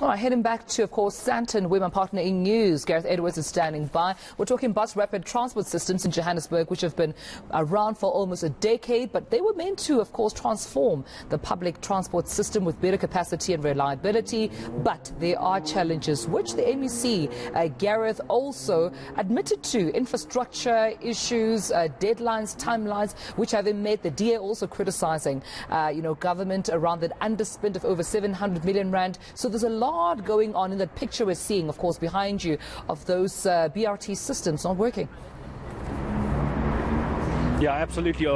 All right, heading back to, of course, Sandton, where my partner in news, Gareth Edwards, is standing by. We're talking bus rapid transport systems in Johannesburg, which have been around for almost a decade, but they were meant to, of course, transform the public transport system with better capacity and reliability. But there are challenges, which the MEC, Gareth, also admitted to. Infrastructure issues, deadlines, timelines, which have been met. The DA also criticizing, government around that underspend of over 700 million rand. So there's a lot going on in that picture we're seeing, of course, behind you, of those BRT systems not working. Yeah, absolutely.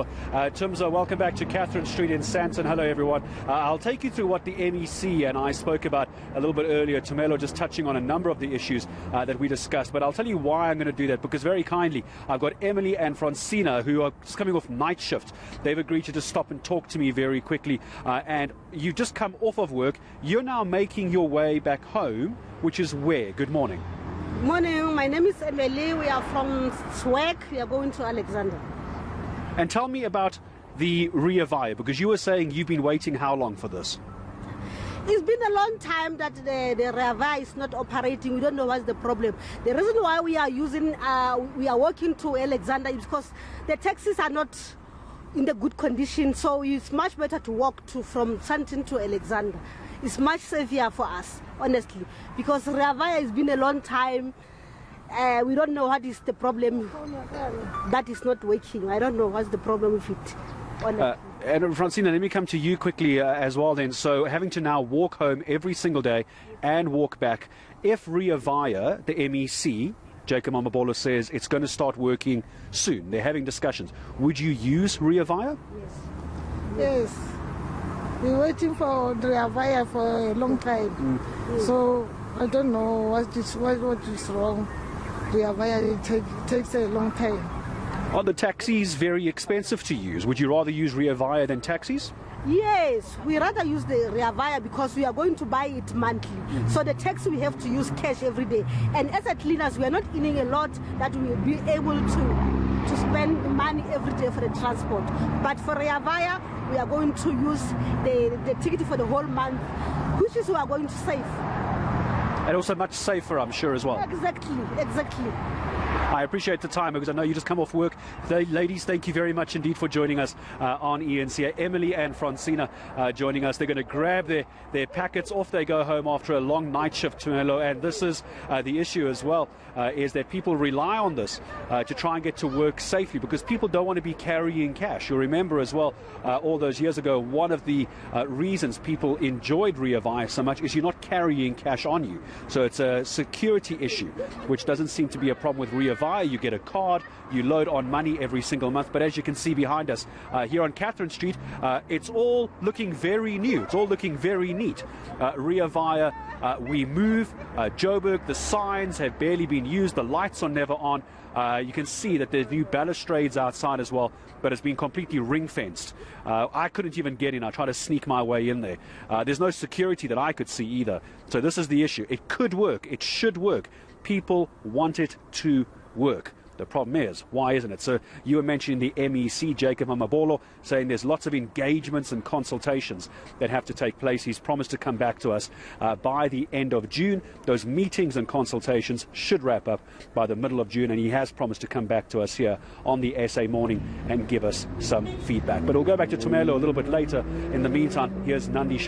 Timza, welcome back to Catherine Street in Sandton. Hello, everyone. I'll take you through what the MEC and I spoke about a little bit earlier. Tumelo just touching on a number of the issues that we discussed. But I'll tell you why I'm going to do that, because very kindly, I've got Emily and Francina, who are just coming off night shift. They've agreed to just stop and talk to me very quickly. And you've just come off of work. You're now making your way back home, which is where? Good morning. Morning. My name is Emily. We are from Swag. We are going to Alexander. And tell me about the Rea Vaya, because you were saying you've been waiting how long for this? It's been a long time that the Rea Vaya is not operating. We don't know what's the problem. The reason why we are walking to Alexander is because the taxis are not in the good condition. So it's much better to walk from Sandton to Alexander. It's much safer for us, honestly, because Rea Vaya has been a long time. We don't know what is the problem that is not working. I don't know what's the problem with it. And Francina, let me come to you quickly as well then. So having to now walk home every single day and walk back. If Rea Vaya, the MEC, Jacob Mamabolo, says it's going to start working soon, they're having discussions, would you use Rea Vaya? Yes. We're waiting for Rea Vaya for a long time. So I don't know what is wrong. Rea Vaya, it takes a long time. Are the taxis very expensive to use? Would you rather use Rea Vaya than taxis? Yes, we rather use the Rea Vaya because we are going to buy it monthly. So the taxi we have to use cash every day. And as a cleaners, we are not earning a lot that we will be able to spend money every day for the transport. But for Rea Vaya, we are going to use the ticket for the whole month, which is we are going to save. And also much safer, I'm sure, as well. Exactly. I appreciate the time, because I know you just come off work. Ladies, thank you very much indeed for joining us on eNCA. Emily and Francina joining us. They're going to grab their packets. Off they go home after a long night shift, Tumelo. And this is the issue as well, is that people rely on this to try and get to work safely, because people don't want to be carrying cash. You'll remember as well, all those years ago, one of the reasons people enjoyed Rea Vaya so much is you're not carrying cash on you. So it's a security issue, which doesn't seem to be a problem with Rea Vaya. You get a card, you load on money every single month. But as you can see behind us here on Catherine Street, it's all looking very new. It's all looking very neat. Rea Vaya, we move. Joburg, the signs have barely been used. The lights are never on. You can see that there's new balustrades outside as well, but it's been completely ring-fenced. I couldn't even get in. I tried to sneak my way in there. There's no security that I could see either. So this is the issue. It could work. It should work. People want it to work. The problem is, why isn't it? So you were mentioning the MEC, Jacob Mamabolo, saying there's lots of engagements and consultations that have to take place. He's promised to come back to us by the end of June. Those meetings and consultations should wrap up by the middle of June, and he has promised to come back to us here on the SA Morning and give us some feedback. But we'll go back to Tumelo a little bit later. In the meantime, here's Nandi Shah.